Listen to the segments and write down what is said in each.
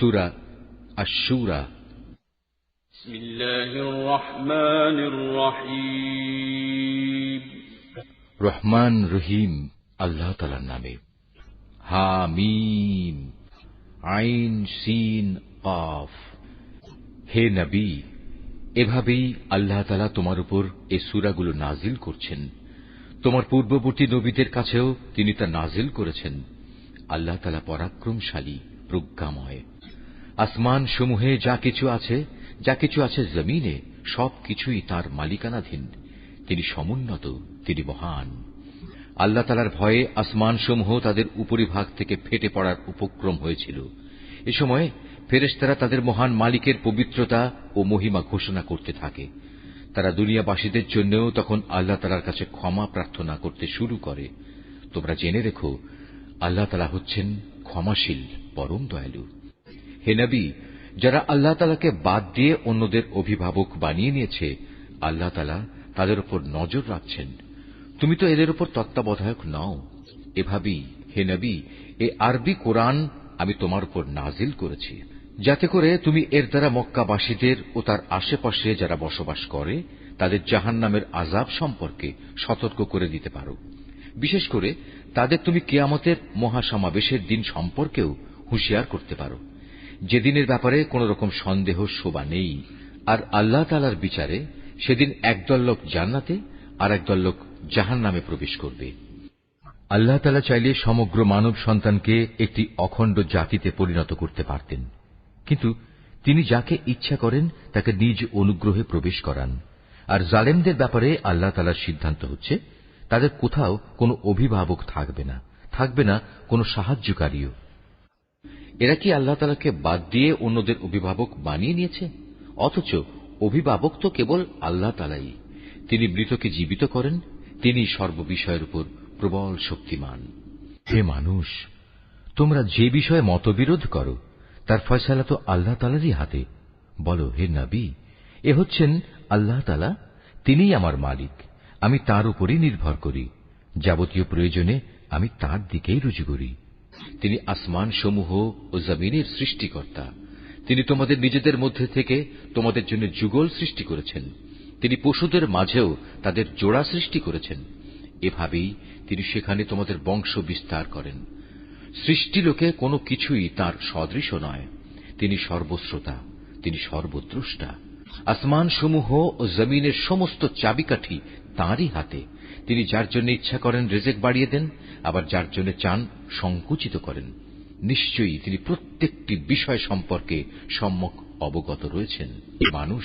সূরা আশ-শূরা। বিসমিল্লাহির রহমানির রহিম। রহমান রহিম আল্লাহ তাআলার নামে। হা মীম আইন সিন কাফ। হে নবী, এভাবেই আল্লাহ তাআলা তোমার উপর এই সূরাগুলো নাজিল করছেন। তোমার পূর্ববর্তী নবীদের কাছেও তিনি তা নাজিল করেছেন। আল্লাহ তাআলা পরাক্রমশালী, প্রজ্ঞাময়। আসমান সমূহে যা কিছু আছে জমিনে, সবকিছুই তার মালিকানাধীন। তিনি সমুন্নত, তিনি মহান। আল্লাহ তাআলার ভয়ে আসমান সমূহ তাদের উপরিভাগ থেকে ফেটে পড়ার উপক্রম হয়েছিল। এ সময় ফেরেশতারা তাদের মহান মালিকের পবিত্রতা ও মহিমা ঘোষণা করতে থাকে। তারা দুনিয়াবাসীদের জন্যও তখন আল্লাহ তাআলার কাছে ক্ষমা প্রার্থনা করতে শুরু করে। তোমরা জেনে রেখো, আল্লাহ তাআলা হচ্ছেন ক্ষমাশীল, পরম দয়ালু। হে নবী, যারা আল্লাহ তাআলাকে বাদ দিয়ে অন্যদের অভিভাবক বানিয়ে নিয়েছে, আল্লাহ তাআলা তাদের উপর নজর রাখছেন। তুমি তো এদের উপর তত্ত্বাবধায়ক নও। এভাবেই হে নবী, এই আরবি কোরআন আমি তোমার উপর নাজিল করেছি, যাতে করে তুমি এর দ্বারা মক্কাবাসীদের ও তার আশেপাশে যারা বসবাস করে তাদের জাহান্নামের আযাব সম্পর্কে সতর্ক করে দিতে পারো। বিশেষ করে তাদের তুমি কিয়ামতের মহাসমাবেশের দিন সম্পর্কেও হুঁশিয়ার করতে পারো, যেদিনের ব্যাপারে কোন রকম সন্দেহ শোভা নেই। আর আল্লাহ তাআলার বিচারে সেদিন একদল লোক জান্নাতে আর একদল লোক জাহান্নামে প্রবেশ করবে। আল্লাহ তাআলা চাইলে সমগ্র মানব সন্তানকে একটি অখণ্ড জাতিতে পরিণত করতে পারতেন, কিন্তু তিনি যাকে ইচ্ছা করেন তাকে নিজ অনুগ্রহে প্রবেশ করান। আর জালেমদের ব্যাপারে আল্লাহ তাআলার সিদ্ধান্ত হচ্ছে, তাদের কোথাও কোনো অভিভাবক থাকবে না কোনো সাহায্যকারীও। এরা কি আল্লাহ তাআলাকে বাদ দিয়ে অন্যদের অভিভাবক বানিয়ে নিয়েছে? অথচ অভিভাবক তো কেবল আল্লাহ তাআলাই। তিনি মৃতকে জীবিত করেন, তিনি সর্ববিষয়ের উপর প্রবল শক্তিমান। হে মানুষ, তোমরা যে বিষয়ে মতবিরোধ করো তার ফয়সালা তো আল্লাহ তাআলারই হাতে। বলো, হে নবী, এ হচ্ছেন আল্লাহ তাআলা, তিনিই আমার মালিক, আমি তার উপরই নির্ভর করি। যাবতীয় প্রয়োজনে আমি তার দিকেই রুজু করি। তিনি আসমান সমূহ ও জমিনের সৃষ্টিকর্তা। তিনি তোমাদের নিজেদের মধ্যে থেকে তোমাদের জন্য যুগল সৃষ্টি করেছেন। তিনি পশুদের মাঝেও তাদের জোড়া সৃষ্টি করেছেন। এভাবেই তিনি সেখানে তোমাদের বংশ বিস্তার করেন। সৃষ্টিলোকে কোনো কিছুই তাঁর সদৃশ নয়। তিনি সর্বশ্রোতা, তিনি সর্বদ্রষ্টা। আসমান সমূহ ও জমিনের সমস্ত চাবিকাঠি তাঁরই হাতে। তিনি যার জন্য ইচ্ছা করেন রিজিক বাড়িয়ে দেন, আবার যার জন্য চান সংকুচিত করেন। নিশ্চয়ই তিনি প্রত্যেকটি বিষয় সম্পর্কে সম্যক অবগত রয়েছেন। মানুষ,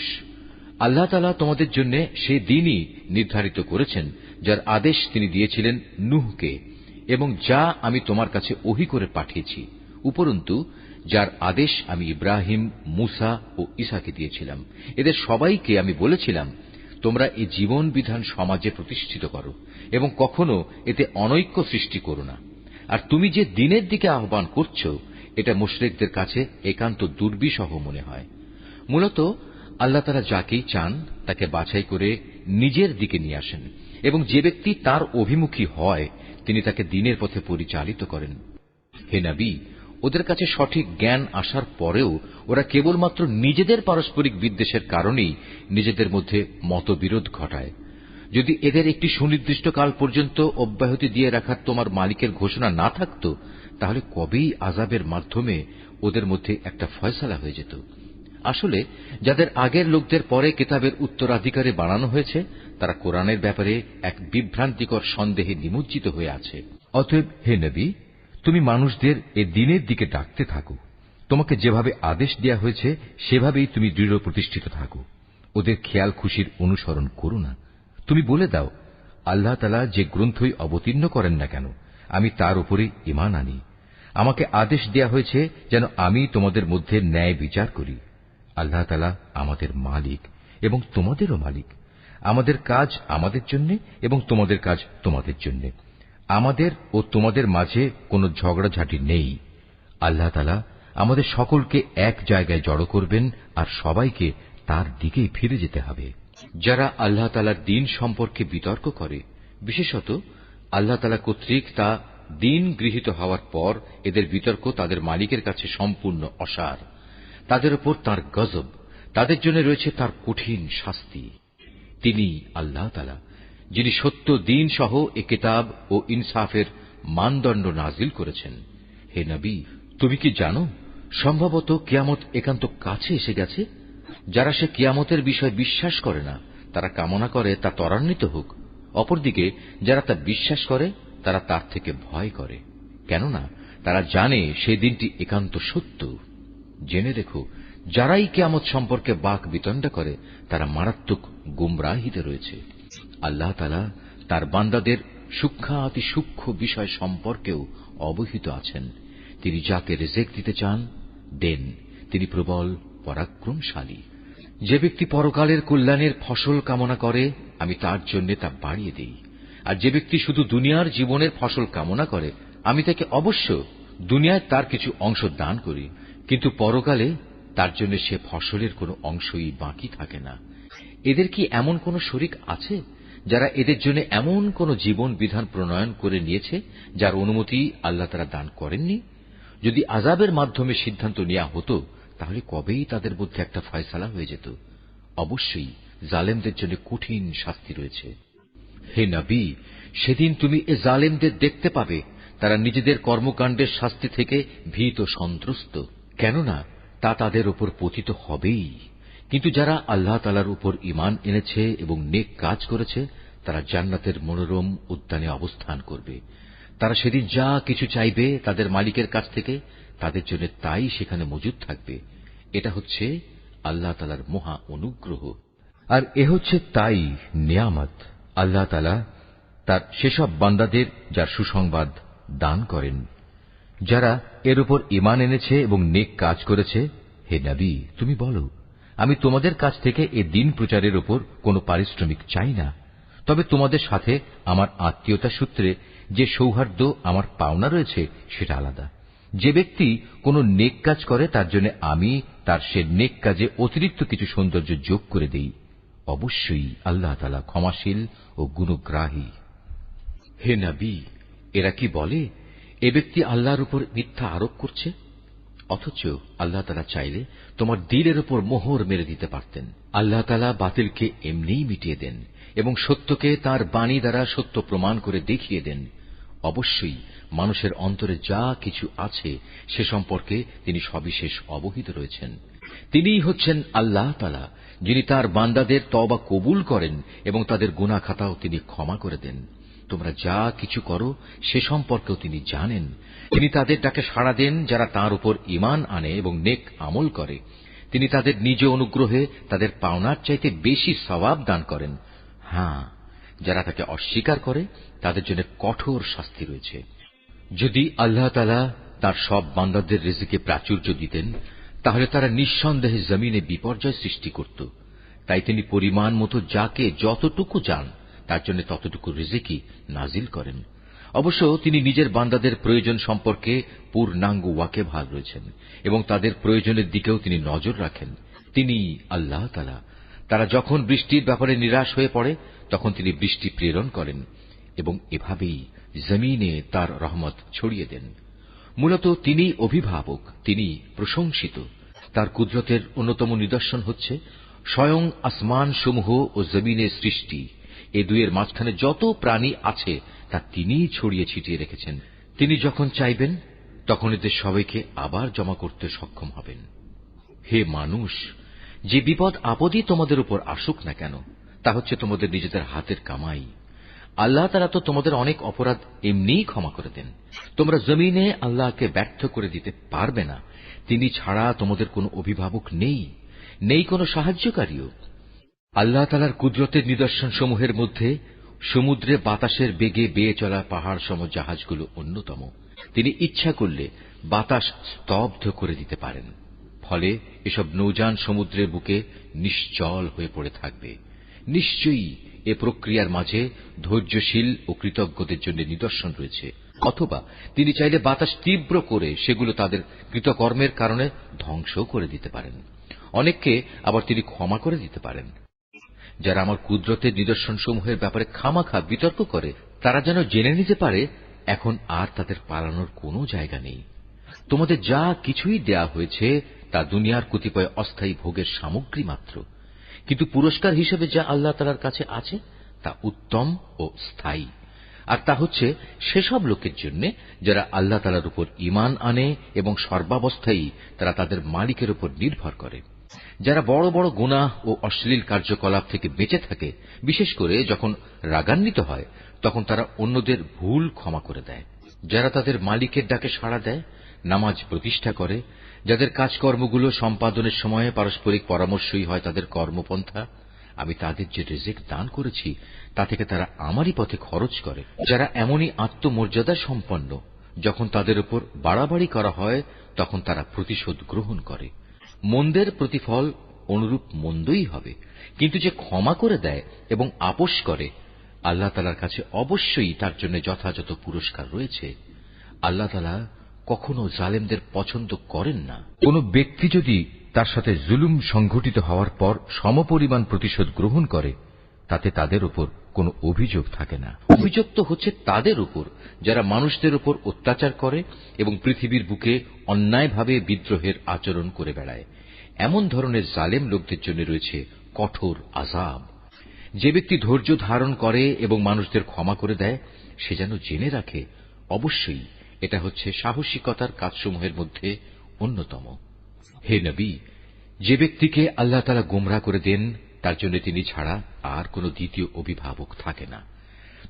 আল্লাহ তাআলা তোমাদের জন্য সে দিনই নির্ধারিত করেছেন যার আদেশ তিনি দিয়েছিলেন নূহকে, এবং যা আমি তোমার কাছে ওহী করে পাঠিয়েছি, উপরন্তু যার আদেশ আমি ইব্রাহিম, মূসা ও ঈসাকে দিয়েছিলাম। এদের সবাইকে আমি বলেছিলাম, তোমরা এই জীবন বিধান সমাজে প্রতিষ্ঠিত করো এবং কখনো এতে অনৈক্য সৃষ্টি করো না। আর তুমি যে দিনের দিকে আহ্বান করছো, এটা মুশরিকদের কাছে একান্ত দুর্বিষহ মনে হয়। মূলত আল্লাহ তাআলা যাকেই চান তাকে বাছাই করে নিজের দিকে নিয়ে আসেন, এবং যে ব্যক্তি তার অভিমুখী হয় তিনি তাকে দ্বীনের পথে পরিচালিত করেন। হে নবী, ওদের কাছে সঠিক জ্ঞান আসার পরেও ওরা কেবলমাত্র নিজেদের পারস্পরিক বিদ্বেষের কারণেই নিজেদের মধ্যে মতবিরোধ ঘটায়। যদি এদের একটি সুনির্দিষ্ট কাল পর্যন্ত অব্যাহতি দিয়ে রাখার তোমার মালিকের ঘোষণা না থাকত, তাহলে কবেই আযাবের মাধ্যমে ওদের মধ্যে একটা ফয়সালা হয়ে যেত। আসলে যাদের আগের লোকদের পরে কিতাবের উত্তরাধিকারী বানানো হয়েছে, তারা কোরআনের ব্যাপারে এক বিভ্রান্তিকর সন্দেহে নিমজ্জিত হয়ে আছে। অতএব হে নবী, তুমি মানুষদের এ দ্বীনের দিকে ডাকতে থাকো। তোমাকে যেভাবে আদেশ দেয়া হয়েছে সেভাবেই তুমি দৃঢ় প্রতিষ্ঠিত থাকো। ওদের খেয়াল খুশির অনুসরণ করো না। তুমি বলে দাও, আল্লাহ তাআলা যে গ্রন্থই অবতীর্ণ করেন না কেন, আমি তার উপরেই ঈমান আনি। আমাকে আদেশ দেয়া হয়েছে যেন আমি তোমাদের মধ্যে ন্যায় বিচার করি। আল্লাহ তাআলা আমাদের মালিক এবং তোমাদেরও মালিক। আমাদের কাজ আমাদের জন্য এবং তোমাদের কাজ তোমাদের জন্য। আমাদের ও তোমাদের মাঝে কোনো ঝগড়াঝাটি নেই। আল্লাহ তাআলা আমাদের সকলকে এক জায়গায় জড়ো করবেন, আর সবাইকে তার দিকেই ফিরে যেতে হবে। যারা আল্লাহ তাআলার দ্বীন সম্পর্কে বিতর্ক করে, বিশেষত আল্লাহ তাআলা কর্তৃক তা দিন গৃহীত হওয়ার পর এদের বিতর্ক তাদের মালিকের কাছে সম্পূর্ণ অসার। তাদের উপর তাঁর গজব, তাদের জন্য রয়েছে তার কঠিন শাস্তি। তিনি আল্লাহ তাআলা, যিনি সত্য দিন সহ এ কিতাব ও ইনসাফের মানদণ্ড নাজিল করেছেন। হে নবী, তুমি কি জানো সম্ভবত কিয়ামত একান্ত কাছে এসে গেছে? যারা সে কিয়ামতের বিষয় বিশ্বাস করে না তারা কামনা করে তা ত্বরান্বিত হোক। অপরদিকে যারা তা বিশ্বাস করে তারা তার থেকে ভয় করে, কেননা তারা জানে সেই দিনটি একান্ত সত্য। জেনে রেখো, যারাই কিয়ামত সম্পর্কে বাক বিতণ্ডা করে তারা মারাত্মক গুমরাহিতে রয়েছে। আল্লাহ তাআলা তার বান্দাদের সূক্ষ্মাতি সূক্ষ্ম বিষয় সম্পর্কেও অবহিত আছেন। তিনি যাকে রিজিক দিতে চান দেন, তিনি প্রবল পরাক্রমশালী। যে ব্যক্তি পরকালের কল্যাণের ফসল কামনা করে আমি তার জন্য তা বাড়িয়ে দেই, আর যে ব্যক্তি শুধু দুনিয়ার জীবনের ফসল কামনা করে আমি তাকে অবশ্য দুনিয়ায় তার কিছু অংশ দান করি, কিন্তু পরকালে তার জন্য সে ফসলের কোনো অংশই বাকি থাকে না। এদের কি এমন কোন শরীক আছে যারা এদের জন্য এমন কোন জীবন বিধান প্রণয়ন করে নিয়েছে যার অনুমতি আল্লাহ তাআলা দান করেননি? যদি আযাবের মাধ্যমে সিদ্ধান্ত নেওয়া হতো তাহলে কবেই তাদের মধ্যে একটা ফয়সালা হয়ে যেত। অবশ্যই জালেমদের জন্য কঠিন শাস্তি রয়েছে। হে নবী, সেদিন তুমি এ জালেমদের দেখতে পাবে তারা নিজেদের কর্মকাণ্ডের শাস্তি থেকে ভীত সন্ত্রস্ত, কেননা তা তাদের উপর পতিত হবেই। কিন্তু যারা আল্লাহ তাআলার উপর ঈমান এনেছে এবং নেক কাজ করেছে তারা জান্নাতের মনোরম উদ্যানে অবস্থান করবে। তারা সেদিন যা কিছু চাইবে তাদের মালিকের কাছ থেকে তাদের জন্য তাই সেখানে মজুদ থাকবে। এটা হচ্ছে আল্লাহ তাআলার মহা অনুগ্রহ, আর এ হচ্ছে তাই নিয়ামত। আল্লাহ তাআলা তার সেসব বান্দাদের যার সুসংবাদ দান করেন, যারা এর উপর ঈমান এনেছে এবং নেক কাজ করেছে। হে নবী, তুমি বলো, আমি তোমাদের কাছ থেকে এ দিন প্রচারের উপর কোনো পারিশ্রমিক চাই না, তবে তোমাদের সাথে আমার আত্মীয়তা সূত্রে যে সৌহার্দ্য আমার পাওনা রয়েছে সেটা আলাদা। যে ব্যক্তি কোনো নেক কাজ করে তার জন্য আমি তার সে নেক কাজে অতিরিক্ত কিছু সৌন্দর্য যোগ করে দেই। অবশ্যই আল্লাহ তাআলা ক্ষমাশীল ও গুণগ্রাহী। হে নবী, এরা কি বলে এ ব্যক্তি আল্লাহর উপর মিথ্যা আরোপ করছে? অথচ আল্লাহ তাআলা চাইলে তোমার দিলের উপর মোহর মেরে দিতে পারতেন। আল্লাহ তাআলা বাতিলকে এমনিই মিটিয়ে দেন এবং সত্যকে তার বাণী দ্বারা সত্য প্রমাণ করে দেখিয়ে দেন। অবশ্যই মানুষের অন্তরে যা কিছু আছে সে সম্পর্কে তিনি সবিশেষ অবহিত রয়েছেন। তিনিই হচ্ছেন আল্লাহ তাআলা, যিনি তার বান্দাদের তওবা কবুল করেন এবং তাদের গুনাহ খাতাও তিনি ক্ষমা করে দেন। তোমরা যা কিছু করো সে সম্পর্কেও তিনি জানেন। তিনি তাদের ডাকে সাড়া দেন যারা তাঁর উপর ঈমান আনে এবং নেক আমল করে। তিনি তাদের নিজ অনুগ্রহে তাদের পাওনার চাইতে বেশি সওয়াব দান করেন। হ্যাঁ, যারা তাকে অস্বীকার করে তাদের জন্য কঠোর শাস্তি রয়েছে। যদি আল্লাহ তাআলা তার সব বান্দাদের রিজিকে প্রাচুর্য দিতেন তাহলে তারা নিঃসন্দেহে জমিনে বিপর্যয় সৃষ্টি করত। তাই তিনি পরিমাণ মতো যাকে যতটুকু চান তার জন্য ততটুকু রিজিকই নাজিল করেন। অবশ্য তিনি নিজের বান্দাদের প্রয়োজন সম্পর্কে পূর্ণাঙ্গ ওয়াকিবহাল রয়েছেন এবং তাদের প্রয়োজনের দিকেও তিনি নজর রাখেন। তিনি আল্লাহ তাআলা, তারা যখন বৃষ্টির ব্যাপারে নিরাশ হয়ে পড়ে তখন তিনি বৃষ্টি প্রেরণ করেন এবং এভাবেই জমিনে তার রহমত ছড়িয়ে দেন। মূলত তিনি অভিভাবক, তিনি প্রশংসিত। তার কুদরতের অন্যতম নিদর্শন হচ্ছে স্বয়ং আসমান সমূহ ও জমিনের সৃষ্টি। এ দুয়ের মাঝখানে যত প্রাণী আছে তা তিনিই ছড়িয়ে ছিটিয়ে রেখেছেন। তিনি যখন চাইবেন তখন এদের সবাইকে আবার জমা করতে সক্ষম হবেন। হে মানুষ, যে বিপদ আপদই তোমাদের উপর আসুক না কেন তা হচ্ছে তোমাদের নিজেদের হাতের কামাই। আল্লাহ তাআলা তো তোমাদের অনেক অপরাধ এমনিই ক্ষমা করে দেন। তোমরা জমিনে আল্লাহকে ব্যর্থ করে দিতে পারবে না। তিনি ছাড়া তোমাদের কোনো অভিভাবক নেই, নেই কোনো সাহায্যকারীও। আল্লাহ তাআলার কুদরতের নিদর্শন সমূহের মধ্যে সমুদ্রে বাতাসের বেগে বেয়ে চলা পাহাড় সম জাহাজগুলো অন্যতম। তিনি ইচ্ছা করলে বাতাস স্তব্ধ করে দিতে পারেন, ফলে এসব নৌযান সমুদ্রের বুকে নিশ্চল হয়ে পড়ে থাকবে। নিশ্চয়ই এ প্রক্রিয়ার মাঝে ধৈর্যশীল ও কৃতজ্ঞদের জন্য নিদর্শন রয়েছে। অথবা তিনি চাইলে বাতাস তীব্র করে সেগুলো তাদের কৃতকর্মের কারণে ধ্বংস করে দিতে পারেন। অনেককে আবার তিনি ক্ষমা করে দিতে পারেন। যারা আমার কুদরতের নিদর্শন সমূহের ব্যাপারে খামাখা বিতর্ক করে তারা যেন জেনে নিতে পারে এখন আর তাদের পালানোর কোনো জায়গা নেই। তোমাদের যা কিছুই দেয়া হয়েছে তা দুনিয়ার কতিপয় অস্থায়ী ভোগের সামগ্রী মাত্র, কিন্তু পুরস্কার হিসেবে যা আল্লাহ তাআলার কাছে আছে তা উত্তম ও স্থায়ী। আর তা হচ্ছে সেসব লোকের জন্য যারা আল্লাহ তাআলার উপর ঈমান আনে এবং সর্বাবস্থায় তারা তাদের মালিকের উপর নির্ভর করে, যারা বড় বড় গুনাহ ও অশ্লীল কার্যকলাপ থেকে বেঁচে থাকে, বিশেষ করে যখন রাগান্বিত হয় তখন তারা অন্যদের ভুল ক্ষমা করে দেয়, যারা তাদের মালিকের ডাকে সাড়া দেয়, নামাজ প্রতিষ্ঠা করে, যাদের কাজকর্মগুলো সম্পাদনের সময় পারস্পরিক পরামর্শই হয় তাদের কর্মপন্থা। আমি তাদের যে রিজিক দান করেছি তা থেকে তারা আমারই পথে খরচ করে, যারা এমনই আত্মমর্যাদা সম্পন্ন যখন তাদের উপর বাড়াবাড়ি করা হয় তখন তারা প্রতিশোধ গ্রহণ করে। মন্দের প্রতিফল অনুরূপ মন্দই হবে, কিন্তু যে ক্ষমা করে দেয় এবং আপোষ করে আল্লাহ তাআলার কাছে অবশ্যই তার জন্য যথাযথ পুরস্কার রয়েছে। আল্লাহ তাআলা কখনো জালেমদের পছন্দ করেন না। কোন ব্যক্তি যদি তার সাথে জুলুম সংঘটিত হওয়ার পর সমপরিমাণ প্রতিশোধ গ্রহণ করে তাতে তাদের উপর কোনো অভিযোগ থাকে না। অভিযোগ তো হচ্ছে তাদের উপর যারা মানুষদের উপর অত্যাচার করে এবং পৃথিবীর বুকে অন্যায়ভাবে বিদ্রোহের আচরণ করে বেড়ায়। এমন ধরনের জালেম লোকদের জন্য রয়েছে কঠোর আযাব। যে ব্যক্তি ধৈর্য ধারণ করে এবং মানুষদের ক্ষমা করে দেয় সে যেন জেনে রাখে অবশ্যই এটা হচ্ছে সাহসিকতার কাজসমূহের মধ্যে অন্যতম। হে নবী, যে ব্যক্তিকে আল্লাহ তাআলা গোমরাহ করে দেন তার জন্য তিনি ছাড়া আর কোনো দ্বিতীয় অভিভাবক থাকে না।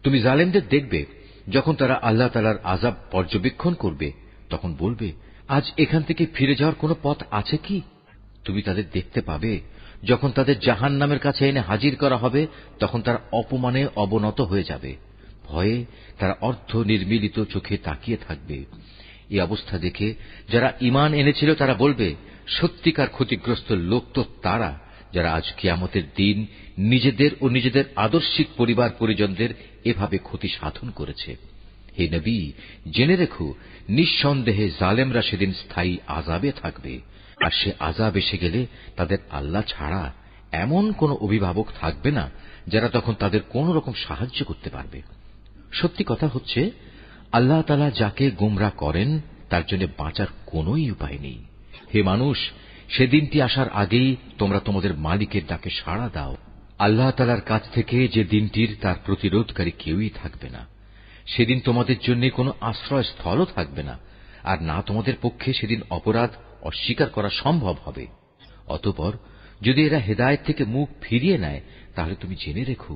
তুমি জালেমদের দেখবে যখন তারা আল্লাহ তাআলার আযাব পর্যবেক্ষণ করবে তখন বলবে, আজ এখান থেকে ফিরে যাওয়ার কোনো পথ আছে কি? তুমি তাদের দেখতে পাবে যখন তাদের জাহান্নামের কাছে এনে হাজির করা হবে তখন তারা অপমানে অবনত হয়ে যাবে, ভয়ে তারা অর্ধ নির্মিলিত চোখে তাকিয়ে থাকবে। এই অবস্থা দেখে যারা ঈমান এনেছিল তারা বলবে, সত্যিকার ক্ষতিগ্রস্ত লোক তো তারা যারা আজ কিয়ামতের দিন নিজেদের ও নিজেদের আদর্শিক পরিবার পরিজনদের এভাবে ক্ষতি সাধন করেছে। হে নবী, জেনে রেখো নিঃসন্দেহে জালেমরা সেদিন স্থায়ী আযাবে থাকবে, আর সে আযাব এসে গেলে তাদের আল্লাহ ছাড়া এমন কোন অভিভাবক থাকবে না যারা তখন তাদের কোন রকম সাহায্য করতে পারবে। সত্যি কথা হচ্ছে আল্লাহ তাআলা যাকে গোমরাহ করেন তার জন্য বাঁচার কোন উপায় নেই। হে মানুষ, সেদিনটি আসার আগেই তোমরা তোমাদের মালিকের ডাকে সাড়া দাও। আল্লাহ তাআলার কাছ থেকে যে দিনটির তার প্রতিরোধকারী কেউই থাকবে না, সেদিন তোমাদের জন্য কোনো আশ্রয়স্থলও থাকবে না, আর না তোমাদের পক্ষে সেদিন অপরাধ অস্বীকার করা সম্ভব হবে। অতঃপর যদি এরা হেদায়েত থেকে মুখ ফিরিয়ে নেয় তাহলে তুমি জেনে রেখো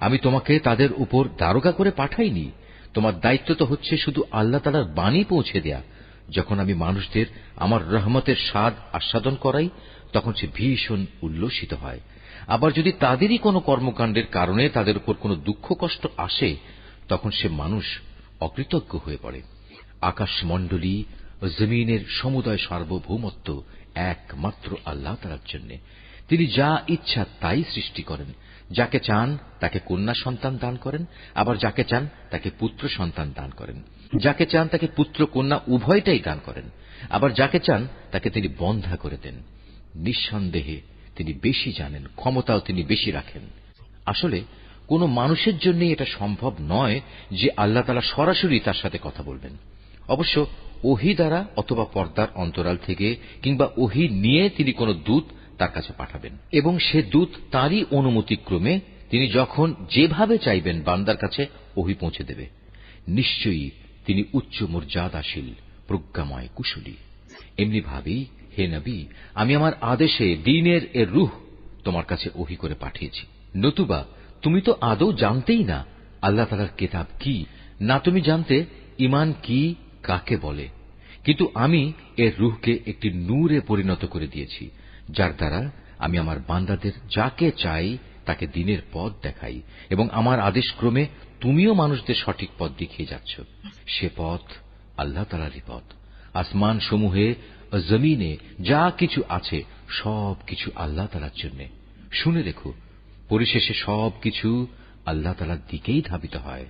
আমি তোমাকে তাদের উপর দারোগা করে পাঠাইনি। তোমার দায়িত্ব তো হচ্ছে শুধু আল্লাহ তাআলার বাণী পৌঁছে দেয়া। যখন আমি মানুষদের আমার রহমতের স্বাদ আস্বাদন করাই তখন সে ভীষণ উল্লসিত হয়। আবার যদি তাদেরই কোনো কর্মকাণ্ডের কারণে তাদের উপর কোনো দুঃখ কষ্ট আসে তখন সে মানুষ অকৃতজ্ঞ হয়ে পড়ে। আকাশমণ্ডলী ও জমিনের সমুদয় সার্বভৌমত্ব একমাত্র আল্লাহ তাআলার জন্য। তিনি যা ইচ্ছা তাই সৃষ্টি করেন। যাকে চান তাকে কন্যা সন্তান দান করেন, আবার যাকে চান তাকে পুত্র সন্তান দান করেন। যাকে চান তাকে পুত্র কন্যা উভয়টাই দান করেন, আবার যাকে চান তাকে তিনি বন্ধা করে দেন। নিঃসন্দেহে তিনি বেশি জানেন, ক্ষমতাও তিনি বেশি রাখেন। আসলে কোন মানুষের জন্য এটা সম্ভব নয় যে আল্লাহ তাআলা সরাসরি তার সাথে কথা বলবেন। অবশ্য ওহী দ্বারা অথবা পর্দার অন্তরাল থেকে কিংবা ওহী নিয়ে তিনি কোন দূত তার কাছে পাঠাবেন এবং সে দূত তারই অনুমতিক্রমে তিনি যখন যেভাবে চাইবেন বান্দার কাছে ওহী পৌঁছে দেবে। নিশ্চয়ই তিনি উচ্চ মর্যাদাশীল, প্রজ্ঞাময়, কুশলী। এমনি ভাবেই হে নবী, আমি আমার আদেশে দ্বীনের এর রূহ তোমার কাছে ওহী করে পাঠিয়েছি। নতুবা তুমি তো আদৌ জানতেই না আল্লাহ তাআলার কিতাব কি, না তুমি জানতে ঈমান কি কাকে বলে। কিন্তু আমি এর রূহকে একটি নূরে পরিণত করে দিয়েছি, যার দ্বারা আমি আমার বান্দাদের যাকে চাই তাকে দ্বীনের পথ দেখাই, এবং আমার আদেশক্রমে তুমিও মানুষদের সঠিক পথ দেখিয়ে যাচ্ছ। সে পথ আল্লাহ তাআলারই পথ। আসমান সমূহে ও জমিনে যা কিছু আছে সব কিছু আল্লাহ তাআলার জন্য। শুনে রেখো, পরিশেষে সব কিছু আল্লাহ তাআলার দিকেই ধাবিত হয়।